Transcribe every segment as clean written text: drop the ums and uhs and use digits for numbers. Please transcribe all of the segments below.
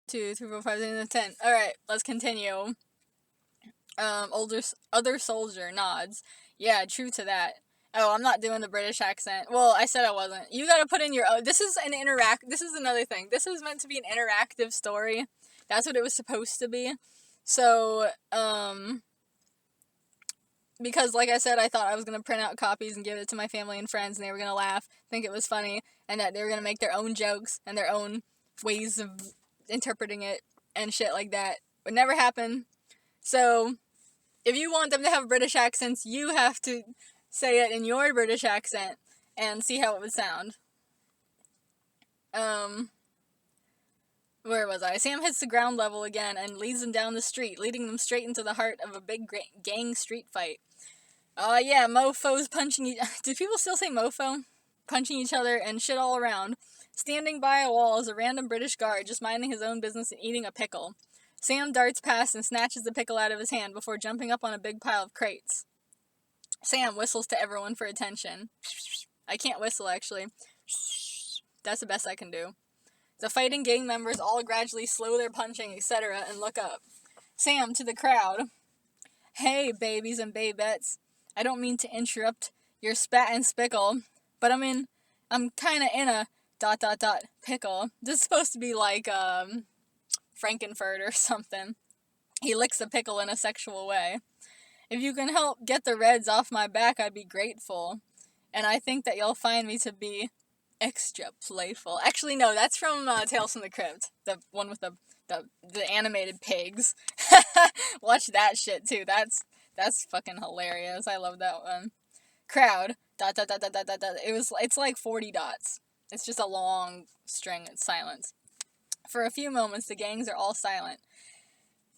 2, 3, 4, 5, 6, 10. Alright, let's continue. Other soldier nods. Yeah, true to that. Oh, I'm not doing the British accent. Well, I said I wasn't. You gotta put in your own. This is another thing. This is meant to be an interactive story. That's what it was supposed to be. So, because like I said, I thought I was gonna print out copies and give it to my family and friends, and they were gonna laugh, think it was funny, and that they were gonna make their own jokes and their own ways of interpreting it and shit like that. Would never happen. So, if you want them to have British accents, you have to say it in your British accent and see how it would sound. Where was I? Sam hits the ground level again and leads them down the street, leading them straight into the heart of a big gang street fight. Yeah, mofos punching do people still say mofo? Punching each other and shit all around. Standing by a wall is a random British guard just minding his own business and eating a pickle. Sam darts past and snatches the pickle out of his hand before jumping up on a big pile of crates. Sam whistles to everyone for attention. I can't whistle, actually. That's the best I can do. The fighting gang members all gradually slow their punching, etc., and look up. Sam to the crowd. Hey, babies and babettes. I don't mean to interrupt your spat and spickle, but I'm kinda in a ... pickle. This is supposed to be like, Frankenfurt or something. He licks a pickle in a sexual way. If you can help get the reds off my back, I'd be grateful. And I think that you'll find me to be extra playful. Actually, no, that's from Tales from the Crypt. The one with the animated pigs. Watch that shit, too. That's fucking hilarious. I love that one. Crowd. ... It's like 40 dots. It's just a long string of silence. For a few moments, the gangs are all silent.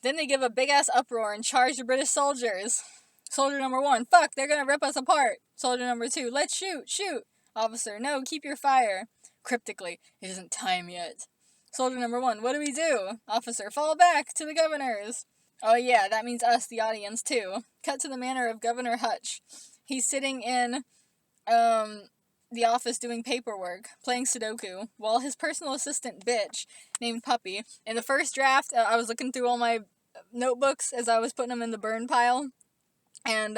Then they give a big-ass uproar and charge the British soldiers. Soldier number 1, fuck, they're gonna rip us apart. Soldier number 2, let's shoot. Officer, no, keep your fire. Cryptically, it isn't time yet. Soldier number 1, what do we do? Officer, fall back to the governors. Oh yeah, that means us, the audience, too. Cut to the manor of Governor Hutch. He's sitting in, the office doing paperwork, playing Sudoku, while his personal assistant, bitch, named Puppy. In the first draft, I was looking through all my notebooks as I was putting them in the burn pile, and,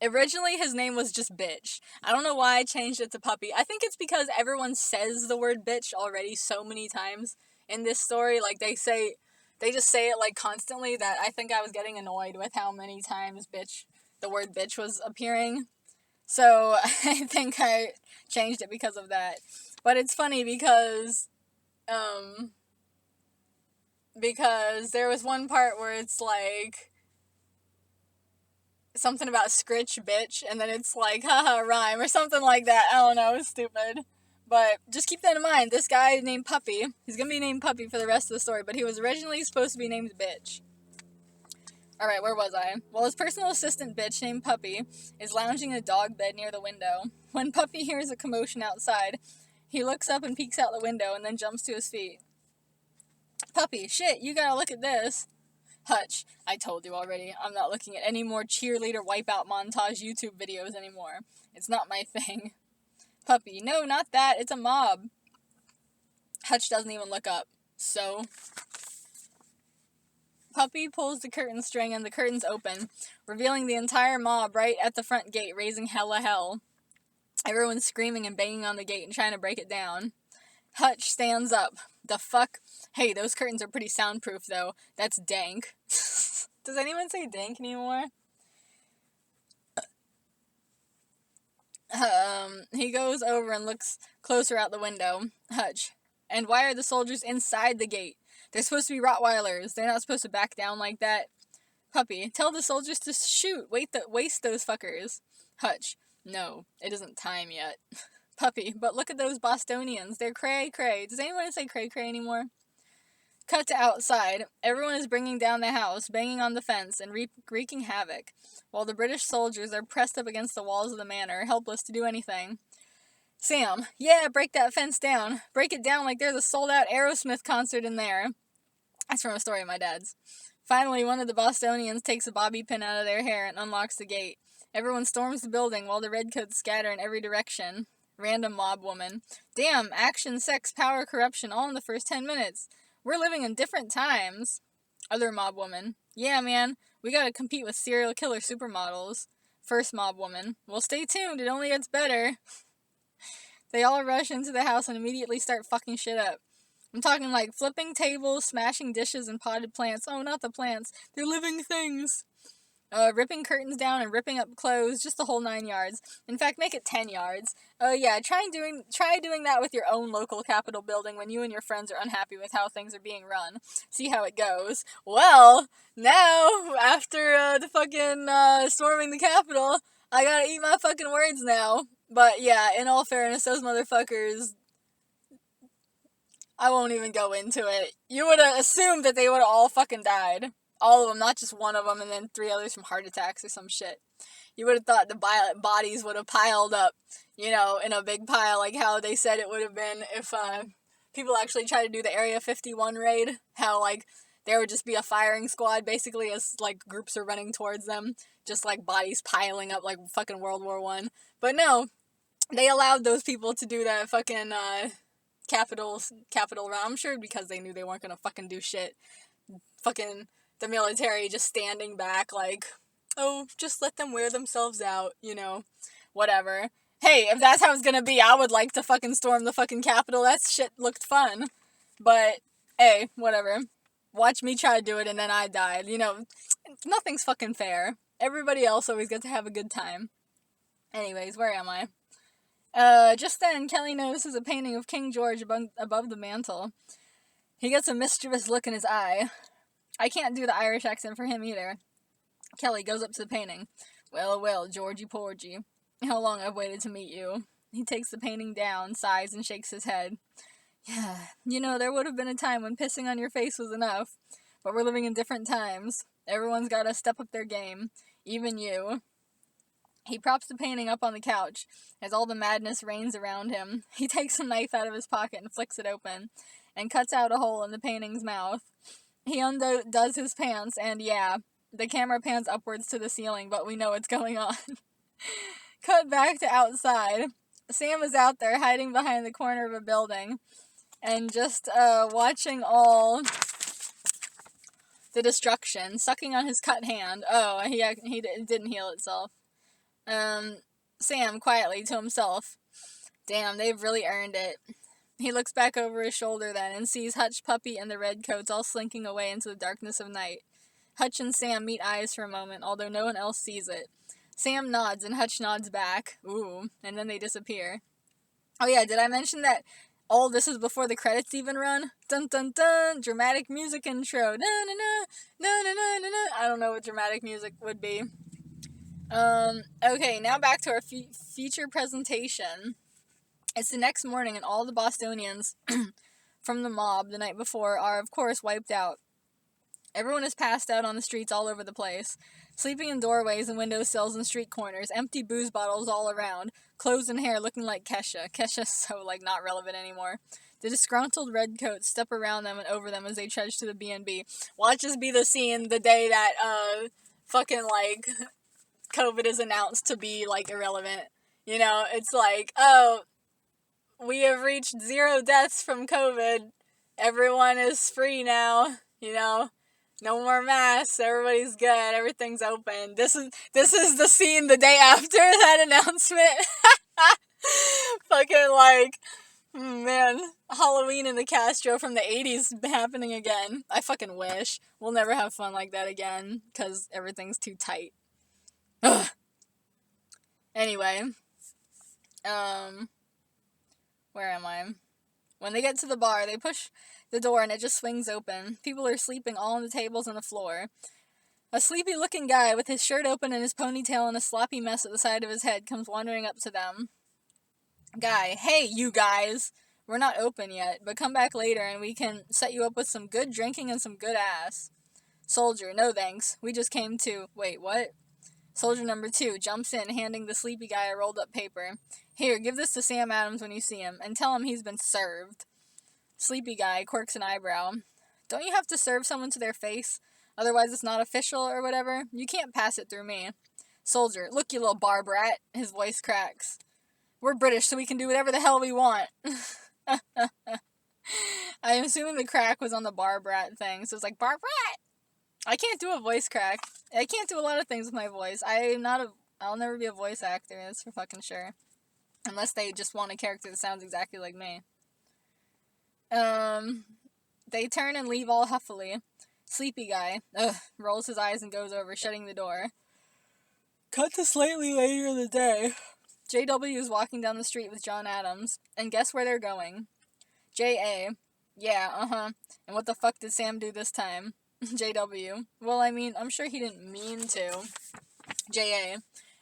originally his name was just Bitch. I don't know why I changed it to Puppy. I think it's because everyone says the word bitch already so many times in this story. Like, they just say it, like, constantly, that I think I was getting annoyed with how many times the word bitch was appearing. So, I think I changed it because of that. But it's funny because there was one part where it's like something about scritch bitch, and then it's like, haha, rhyme, or something like that. I don't know, it's stupid. But just keep that in mind. This guy named Puppy, he's gonna be named Puppy for the rest of the story, but he was originally supposed to be named Bitch. Alright, where was I? Well, his personal assistant, Bitch, named Puppy, is lounging in a dog bed near the window. When Puppy hears a commotion outside, he looks up and peeks out the window and then jumps to his feet. Puppy, shit, you gotta look at this. Hutch, I told you already, I'm not looking at any more cheerleader wipeout montage YouTube videos anymore. It's not my thing. Puppy, no, not that, it's a mob. Hutch doesn't even look up. So, Puppy pulls the curtain string and the curtains open, revealing the entire mob right at the front gate, raising hella hell. Everyone's screaming and banging on the gate and trying to break it down. Hutch stands up. The fuck? Hey, those curtains are pretty soundproof, though. That's dank. Does anyone say dank anymore? He goes over and looks closer out the window. Hutch. And why are the soldiers inside the gate? They're supposed to be Rottweilers. They're not supposed to back down like that. Puppy. Tell the soldiers to shoot. Waste those fuckers. Hutch. No, it isn't time yet. Puppy. But look at those Bostonians. They're cray-cray. Does anyone say cray-cray anymore? Cut to outside. Everyone is bringing down the house, banging on the fence, and wreaking havoc, while the British soldiers are pressed up against the walls of the manor, helpless to do anything. Sam, yeah, break that fence down. Break it down like there's a sold-out Aerosmith concert in there. That's from a story of my dad's. Finally, one of the Bostonians takes a bobby pin out of their hair and unlocks the gate. Everyone storms the building while the redcoats scatter in every direction. Random mob woman. Damn, action, sex, power, corruption, all in the first 10 minutes. We're living in different times. Other mob woman. Yeah, man. We gotta compete with serial killer supermodels. First mob woman. Well, stay tuned. It only gets better. They all rush into the house and immediately start fucking shit up. I'm talking like flipping tables, smashing dishes, and potted plants. Oh, not the plants. They're living things. Ripping curtains down and ripping up clothes, just the whole 9 yards. In fact, make it 10 yards. Yeah, try doing that with your own local Capitol building when you and your friends are unhappy with how things are being run. See how it goes. Well, now, after the fucking storming the Capitol, I gotta eat my fucking words now. But yeah, in all fairness, those motherfuckers, I won't even go into it. You would have assumed that they would have all fucking died. All of them, not just one of them, and then 3 others from heart attacks or some shit. You would have thought the bodies would have piled up, in a big pile, like how they said it would have been if people actually tried to do the Area 51 raid. How, like, there would just be a firing squad, basically, as, like, groups are running towards them. Just, like, bodies piling up like fucking World War I. But no, they allowed those people to do that fucking, Capitol run. I'm sure because they knew they weren't gonna fucking do shit. Fucking the military just standing back like, oh, just let them wear themselves out, whatever. Hey, if that's how it's gonna be, I would like to fucking storm the fucking Capitol. That shit looked fun. But, hey, whatever. Watch me try to do it and then I died. Nothing's fucking fair. Everybody else always gets to have a good time. Anyways, where am I? Just then, Kelly notices a painting of King George above the mantel. He gets a mischievous look in his eye. I can't do the Irish accent for him either. Kelly goes up to the painting. Well, Georgie Porgy. How long I've waited to meet you. He takes the painting down, sighs, and shakes his head. Yeah, there would have been a time when pissing on your face was enough. But we're living in different times. Everyone's gotta step up their game. Even you. He props the painting up on the couch, as all the madness reigns around him. He takes a knife out of his pocket and flicks it open, and cuts out a hole in the painting's mouth. He undoes his pants, and yeah, the camera pans upwards to the ceiling, but we know what's going on. Cut back to outside. Sam is out there, hiding behind the corner of a building, and just, watching all the destruction, sucking on his cut hand. Oh, he didn't heal itself. Sam, quietly to himself. Damn, they've really earned it. He looks back over his shoulder then, and sees Hutch, Puppy, and the Redcoats all slinking away into the darkness of night. Hutch and Sam meet eyes for a moment, although no one else sees it. Sam nods, and Hutch nods back. Ooh, and then they disappear. Oh yeah, did I mention that all this is before the credits even run? Dun dun dun! Dramatic music intro. Na na na! Na na na na na! I don't know what dramatic music would be. Okay, now back to our feature presentation. It's the next morning, and all the Bostonians from the mob the night before are, of course, wiped out. Everyone is passed out on the streets all over the place, sleeping in doorways and windowsills and street corners, empty booze bottles all around, clothes and hair looking like Kesha. Kesha's so, not relevant anymore. The disgruntled redcoats step around them and over them as they trudge to the B&B. Watch this be the scene the day that, COVID is announced to be, irrelevant. It's like, oh, we have reached 0 deaths from COVID. Everyone is free now, No more masks, everybody's good, everything's open. This is the scene the day after that announcement. Man, Halloween in the Castro from the 80s happening again. I fucking wish. We'll never have fun like that again, because everything's too tight. Ugh. Anyway, where am I? When they get to the bar, they push the door and it just swings open. People are sleeping all on the tables and the floor. A sleepy-looking guy with his shirt open and his ponytail in a sloppy mess at the side of his head comes wandering up to them. Guy, hey, you guys! We're not open yet, but come back later and we can set you up with some good drinking and some good ass. Soldier, no thanks. We just came to... Wait, what? Soldier number 2 jumps in, handing the sleepy guy a rolled-up paper. Here, give this to Sam Adams when you see him, and tell him he's been served. Sleepy guy quirks an eyebrow. Don't you have to serve someone to their face? Otherwise it's not official or whatever? You can't pass it through me. Soldier, look you little bar brat. His voice cracks. We're British, so we can do whatever the hell we want. I'm assuming the crack was on the Barb Rat thing, so it's like, Barb Rat! I can't do a voice crack. I can't do a lot of things with my voice. I'll never be a voice actor, that's for fucking sure. Unless they just want a character that sounds exactly like me. They turn and leave all huffily. Sleepy guy, rolls his eyes and goes over, shutting the door. Cut to slightly later in the day. JW is walking down the street with John Adams, and guess where they're going? JA. Yeah, And what the fuck did Sam do this time? JW. Well, I mean, I'm sure he didn't mean to. JA.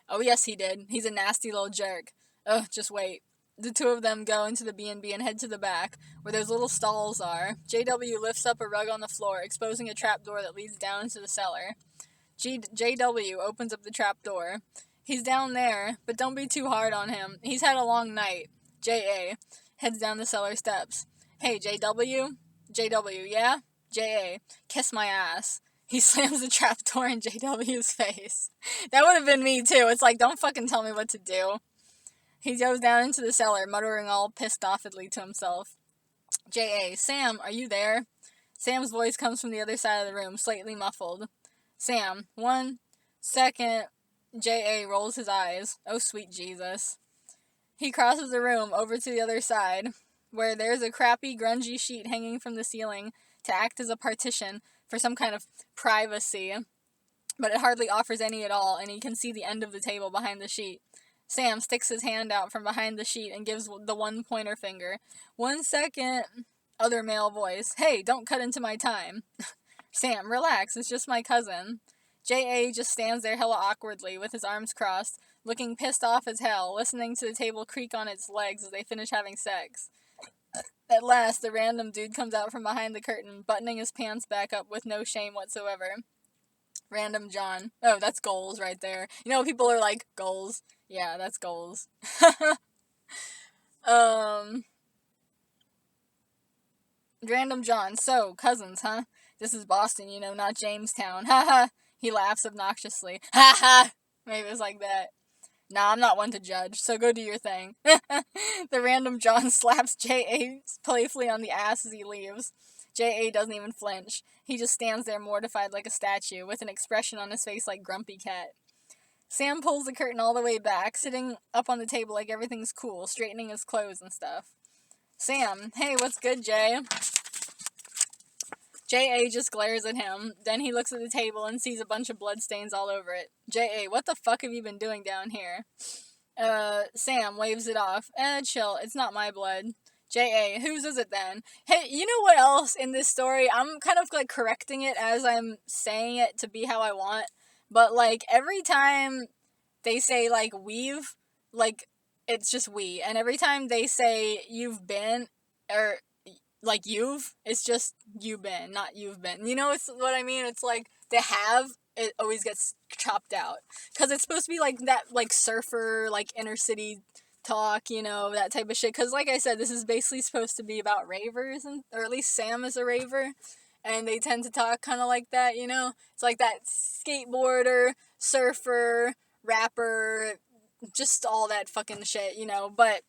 Oh, yes, he did. He's a nasty little jerk. Ugh, just wait. The two of them go into the B&B and head to the back, where those little stalls are. JW lifts up a rug on the floor, exposing a trapdoor that leads down into the cellar. JW opens up the trapdoor. He's down there, but don't be too hard on him. He's had a long night. JA heads down the cellar steps. Hey, JW? JW, yeah? JA, kiss my ass. He slams the trapdoor in JW's face. That would have been me, too. It's like, don't fucking tell me what to do. He goes down into the cellar, muttering all pissed offedly to himself. J.A., Sam, are you there? Sam's voice comes from the other side of the room, slightly muffled. Sam, 1 second. J.A. rolls his eyes. Oh, sweet Jesus. He crosses the room over to the other side, where there's a crappy, grungy sheet hanging from the ceiling to act as a partition for some kind of privacy. But it hardly offers any at all, and he can see the end of the table behind the sheet. Sam sticks his hand out from behind the sheet and gives the one pointer finger. 1 second. Other male voice. Hey, don't cut into my time. Sam, relax, it's just my cousin. J.A. just stands there hella awkwardly, with his arms crossed, looking pissed off as hell, listening to the table creak on its legs as they finish having sex. At last, the random dude comes out from behind the curtain, buttoning his pants back up with no shame whatsoever. Random John. Oh, that's goals right there. You know, people are like, goals. Yeah, that's goals. Random John. So, cousins, huh? This is Boston, you know, not Jamestown. Ha ha. He laughs obnoxiously. Ha ha. Maybe it's like that. Nah, I'm not one to judge, so go do your thing. The random John slaps J.A. playfully on the ass as he leaves. J.A. doesn't even flinch. He just stands there mortified like a statue, with an expression on his face like Grumpy Cat. Sam pulls the curtain all the way back, sitting up on the table like everything's cool, straightening his clothes and stuff. Sam, hey, what's good, Jay? J.A. just glares at him, then he looks at the table and sees a bunch of bloodstains all over it. J.A., what the fuck have you been doing down here? Sam waves it off. Chill, it's not my blood. J.A., whose is it then? Hey, you know what else in this story? I'm kind of, like, correcting it as I'm saying it to be how I want, but, like, every time they say, like, we've, like, it's just we, and every time they say you've been, or like you've, it's just you been, not you've been. You know it's what I mean? It's like the have, it always gets chopped out. Because it's supposed to be like that, like surfer, like inner city talk, you know, that type of shit. Because like I said, this is basically supposed to be about ravers, or at least Sam is a raver. And they tend to talk kind of like that, you know? It's like that skateboarder, surfer, rapper, just all that fucking shit, you know? But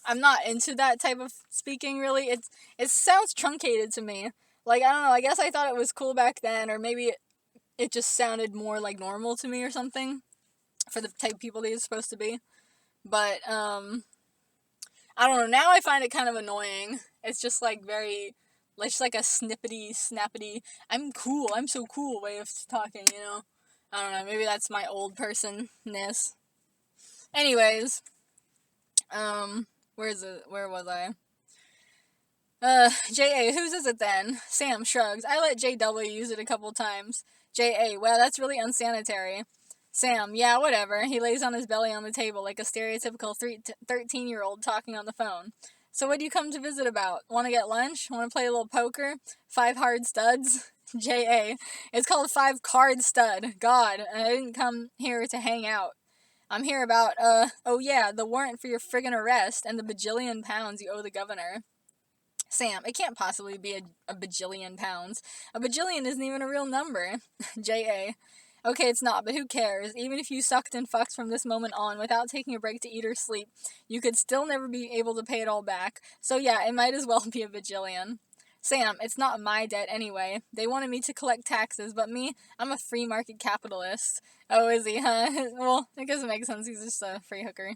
I'm not into that type of speaking, really. It sounds truncated to me. Like, I don't know, I guess I thought it was cool back then, or maybe it just sounded more, like, normal to me or something, for the type of people that it's supposed to be. But, I don't know, now I find it kind of annoying. It's just, like, very, like, just like a snippety, snappity, I'm cool, I'm so cool way of talking, you know? I don't know, maybe that's my old person-ness. Anyways, where was I? J.A., whose is it then? Sam shrugs. I let J.W. use it a couple times. J.A., well, that's really unsanitary. Sam, yeah, whatever. He lays on his belly on the table like a stereotypical 13-year-old talking on the phone. So what do you come to visit about? Want to get lunch? Want to play a little poker? 5 hard studs? J.A., it's called 5 card stud. God, and I didn't come here to hang out. I'm here about, oh yeah, the warrant for your friggin' arrest and the bajillion pounds you owe the governor. Sam, it can't possibly be a bajillion pounds. A bajillion isn't even a real number. J.A., Okay, it's not, but who cares? Even if you sucked and fucked from this moment on without taking a break to eat or sleep, you could still never be able to pay it all back. So yeah, it might as well be a bajillion. Sam, it's not my debt anyway. They wanted me to collect taxes, but me, I'm a free market capitalist. Oh, is he, huh? Well, I guess it makes sense. He's just a free hooker.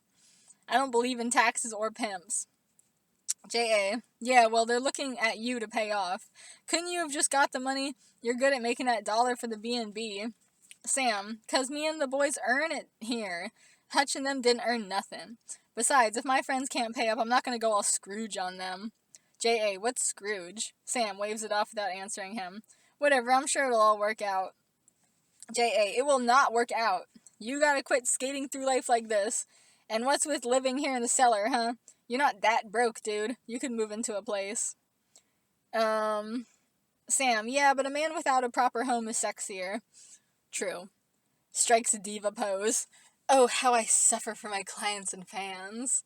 I don't believe in taxes or pimps. J.A. Yeah, well, they're looking at you to pay off. Couldn't you have just got the money? You're good at making that dollar for the B&B. Sam, 'cause me and the boys earn it here. Hutch and them didn't earn nothing. Besides, if my friends can't pay up, I'm not gonna go all Scrooge on them. J.A., what's Scrooge? Sam waves it off without answering him. Whatever, I'm sure it'll all work out. J.A., it will not work out. You gotta quit skating through life like this. And what's with living here in the cellar, huh? You're not that broke, dude. You could move into a place. Sam, yeah, but a man without a proper home is sexier. True. Strikes a diva pose. Oh, how I suffer for my clients and fans.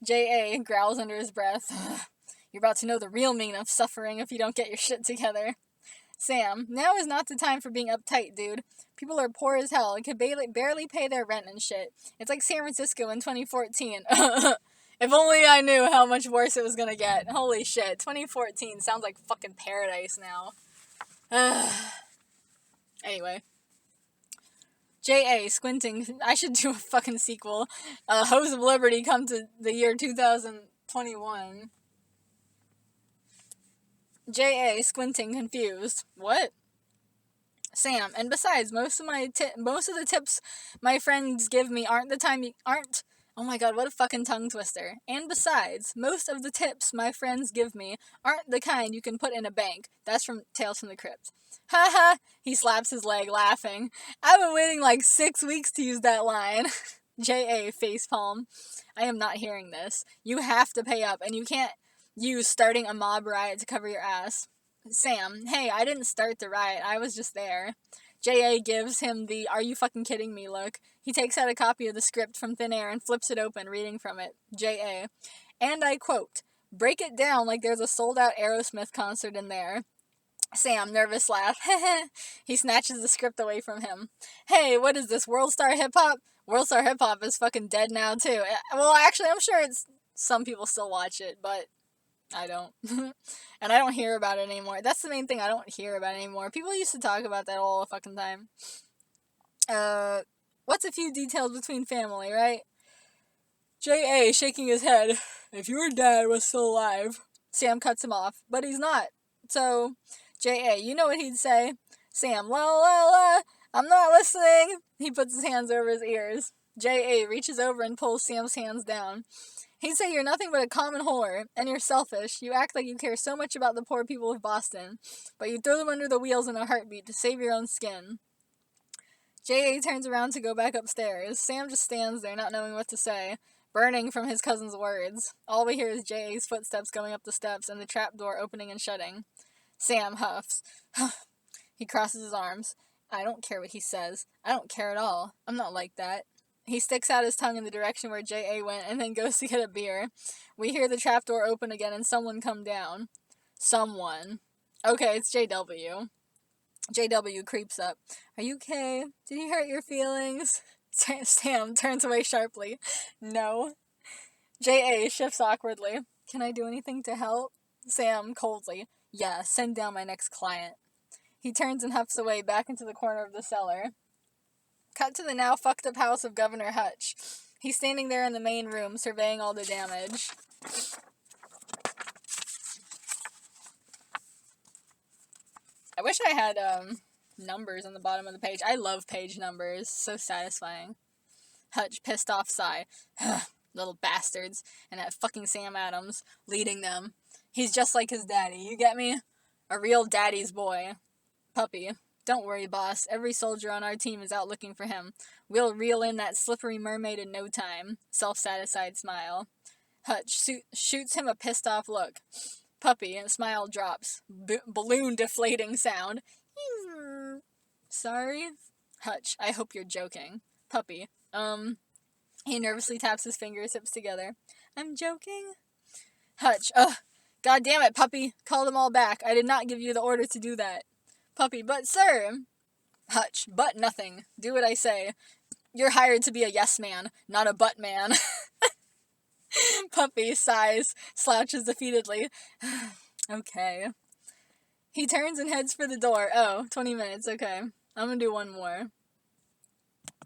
J.A. growls under his breath. You're about to know the real meaning of suffering if you don't get your shit together. Sam, now is not the time for being uptight, dude. People are poor as hell and can barely pay their rent and shit. It's like San Francisco in 2014. If only I knew how much worse it was gonna get. Holy shit, 2014 sounds like fucking paradise now. Anyway. J.A. squinting. I should do a fucking sequel. Hose of Liberty come to the year 2021. J.A. squinting, confused. What? Sam, and besides, most of the tips my friends give me aren't. Oh my god, what a fucking tongue twister. And besides, most of the tips my friends give me aren't the kind you can put in a bank. That's from Tales from the Crypt. Ha ha! He slaps his leg, laughing. I've been waiting like 6 weeks to use that line. J.A. facepalm. I am not hearing this. You have to pay up, and you can't use starting a mob riot to cover your ass. Sam, hey, I didn't start the riot, I was just there. J.A. gives him the are you fucking kidding me look. He takes out a copy of the script from thin air and flips it open, reading from it. J.A. And I quote, break it down like there's a sold-out Aerosmith concert in there. Sam, nervous laugh. He snatches the script away from him. Hey, what is this, World Star Hip Hop? World Star Hip Hop is fucking dead now, too. Well, actually, I'm sure some people still watch it, but I don't. And I don't hear about it anymore. That's the main thing, I don't hear about it anymore. People used to talk about that all the fucking time. What's a few details between family, right? J.A. shaking his head. If your dad was still alive. Sam cuts him off. But he's not. So, J.A., you know what he'd say? Sam, la la la, I'm not listening. He puts his hands over his ears. J.A. reaches over and pulls Sam's hands down. He'd say you're nothing but a common whore, and you're selfish. You act like you care so much about the poor people of Boston, but you throw them under the wheels in a heartbeat to save your own skin. J.A. turns around to go back upstairs. Sam just stands there, not knowing what to say, burning from his cousin's words. All we hear is J.A.'s footsteps going up the steps and the trapdoor opening and shutting. Sam huffs. He crosses his arms. I don't care what he says. I don't care at all. I'm not like that. He sticks out his tongue in the direction where J.A. went and then goes to get a beer. We hear the trapdoor open again and someone come down. Someone. Okay, it's J.W. J.W. creeps up. Are you okay? Did he hurt your feelings? Sam turns away sharply. No. J.A. shifts awkwardly. Can I do anything to help? Sam coldly. Yeah, send down my next client. He turns and huffs away back into the corner of the cellar. Cut to the now fucked up house of Governor Hutch. He's standing there in the main room, surveying all the damage. I wish I had, numbers on the bottom of the page. I love page numbers. So satisfying. Hutch, pissed off sigh. Little bastards. And that fucking Sam Adams, leading them. He's just like his daddy, you get me? A real daddy's boy. Puppy. Don't worry, boss. Every soldier on our team is out looking for him. We'll reel in that slippery mermaid in no time. Self-satisfied smile. Hutch shoots him a pissed-off look. Puppy, smile drops. Balloon deflating sound. Sorry? Hutch, I hope you're joking. Puppy, He nervously taps his fingertips together. I'm joking? Hutch, God damn it, Puppy. Call them all back. I did not give you the order to do that. Puppy, but sir. Hutch, but nothing. Do what I say. You're hired to be a yes man, not a butt man. Puppy sighs, slouches defeatedly. Okay. He turns and heads for the door. Oh, 20 minutes, okay. I'm gonna do one more.